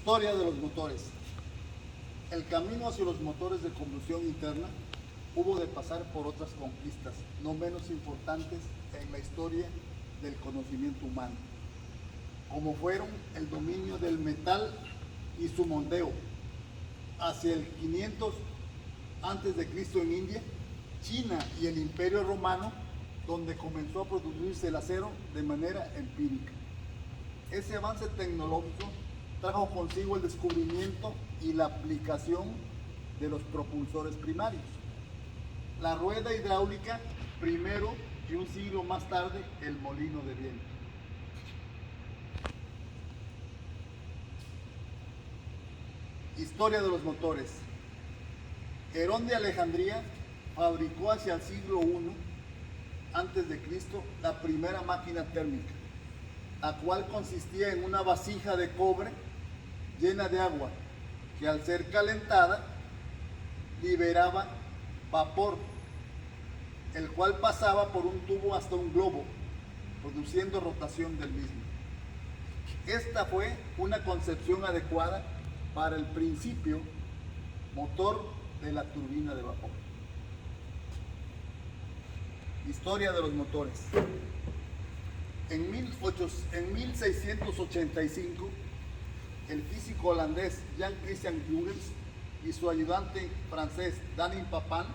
Historia de los motores. El camino hacia los motores de combustión interna hubo de pasar por otras conquistas, no menos importantes en la historia del conocimiento humano, como fueron el dominio del metal y su moldeo. Hacia el 500 a.C. en India, China y el Imperio Romano, donde comenzó a producirse el acero de manera empírica. Ese avance tecnológico trajo consigo el descubrimiento y la aplicación de los propulsores primarios. La rueda hidráulica primero y un siglo más tarde el molino de viento. Historia de los motores. Herón de Alejandría fabricó hacia el siglo I a.C. la primera máquina térmica, la cual consistía en una vasija de cobre llena de agua que al ser calentada liberaba vapor, el cual pasaba por un tubo hasta un globo, produciendo rotación del mismo. Esta fue una concepción adecuada para el principio motor de la turbina de vapor. Historia de los motores. En 1685, el físico holandés Jan Christian Huygens y su ayudante francés Daniel Papin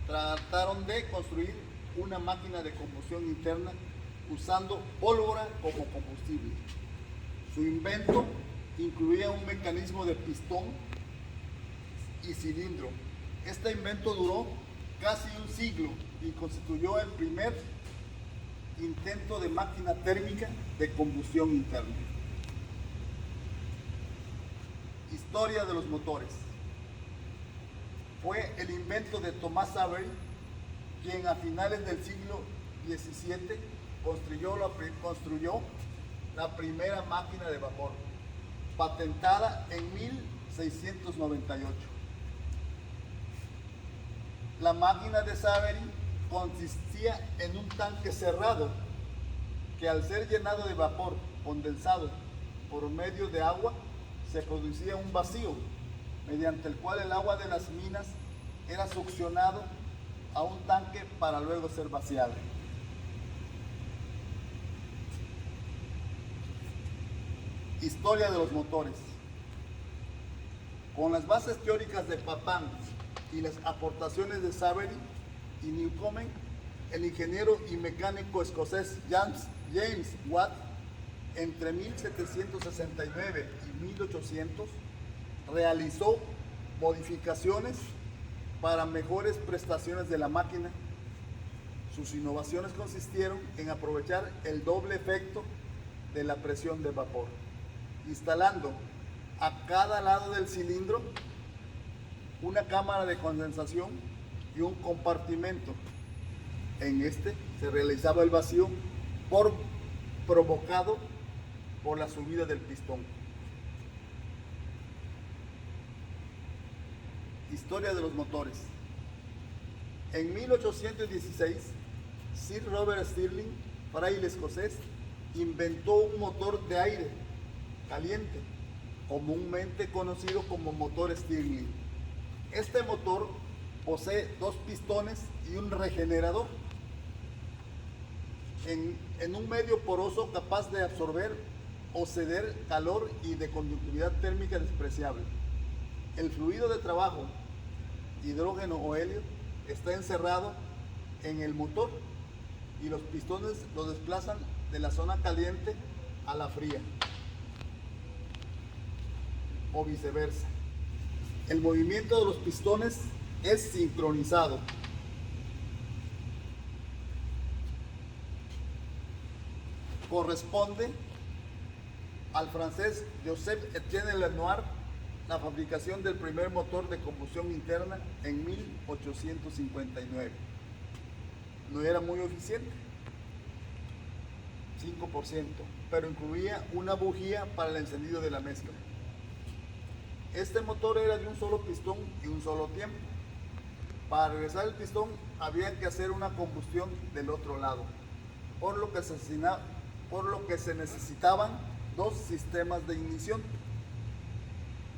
trataron de construir una máquina de combustión interna usando pólvora como combustible. Su invento incluía un mecanismo de pistón y cilindro. Este invento duró casi un siglo y constituyó el primer intento de máquina térmica de combustión interna. Historia de los motores. Fue el invento de Thomas Savery, quien a finales del siglo XVII construyó la primera máquina de vapor, patentada en 1698. La máquina de Savery consistía en un tanque cerrado que, al ser llenado de vapor condensado por medio de agua, se producía un vacío mediante el cual el agua de las minas era succionado a un tanque para luego ser vaciado. Historia de los motores. Con las bases teóricas de Papin y las aportaciones de Savery y Newcomen, el ingeniero y mecánico escocés James Watt, entre 1769 y 1800, realizó modificaciones para mejores prestaciones de la máquina. Sus innovaciones consistieron en aprovechar el doble efecto de la presión de vapor, instalando a cada lado del cilindro una cámara de condensación y un compartimento. En este se realizaba el vacío provocado por la subida del pistón. Historia de los motores. En 1816, Sir Robert Stirling, fraile escocés, inventó un motor de aire caliente, comúnmente conocido como motor Stirling. Este motor posee dos pistones y un regenerador en un medio poroso capaz de absorber o ceder calor y de conductividad térmica despreciable. El fluido de trabajo, hidrógeno o helio, está encerrado en el motor y los pistones lo desplazan de la zona caliente a la fría, o viceversa. El movimiento de los pistones es sincronizado. Corresponde al francés Joseph-Étienne Lenoir la fabricación del primer motor de combustión interna en 1859. No era muy eficiente, 5%, pero incluía una bujía para el encendido de la mezcla. Este motor era de un solo pistón y un solo tiempo. Para regresar el pistón había que hacer una combustión del otro lado, por lo que se necesitaban dos sistemas de ignición.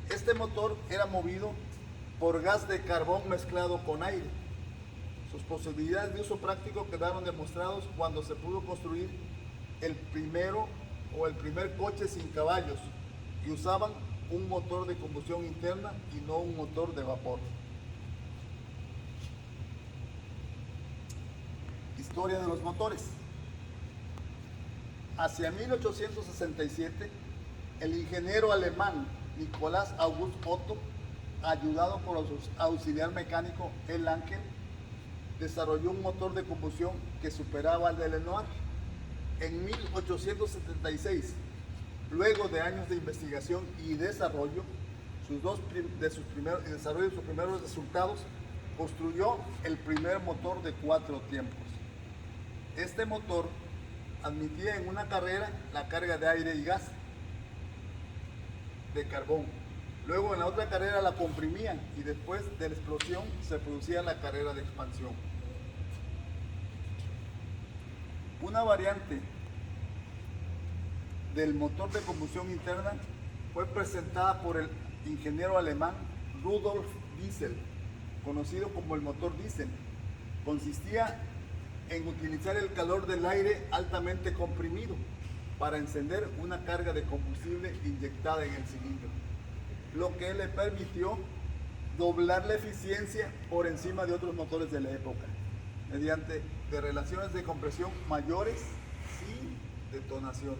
Este motor era movido por gas de carbón mezclado con aire. Sus posibilidades de uso práctico quedaron demostrados cuando se pudo construir el primer coche sin caballos y usaban un motor de combustión interna y no un motor de vapor. Historia de los motores. Hacia 1867, el ingeniero alemán Nicolás August Otto, ayudado por su auxiliar mecánico El Ángel, desarrolló un motor de combustión que superaba al de Lenoir. En 1876, luego de años de investigación y desarrollo, de sus primeros resultados, construyó el primer motor de 4 tiempos. Este motor admitía en una carrera la carga de aire y gas de carbón. Luego en la otra carrera la comprimían y después de la explosión se producía la carrera de expansión. Una variante del motor de combustión interna fue presentada por el ingeniero alemán Rudolf Diesel, conocido como el motor Diesel. Consistía en utilizar el calor del aire altamente comprimido para encender una carga de combustible inyectada en el cilindro, lo que le permitió doblar la eficiencia por encima de otros motores de la época, mediante relaciones de compresión mayores sin detonación.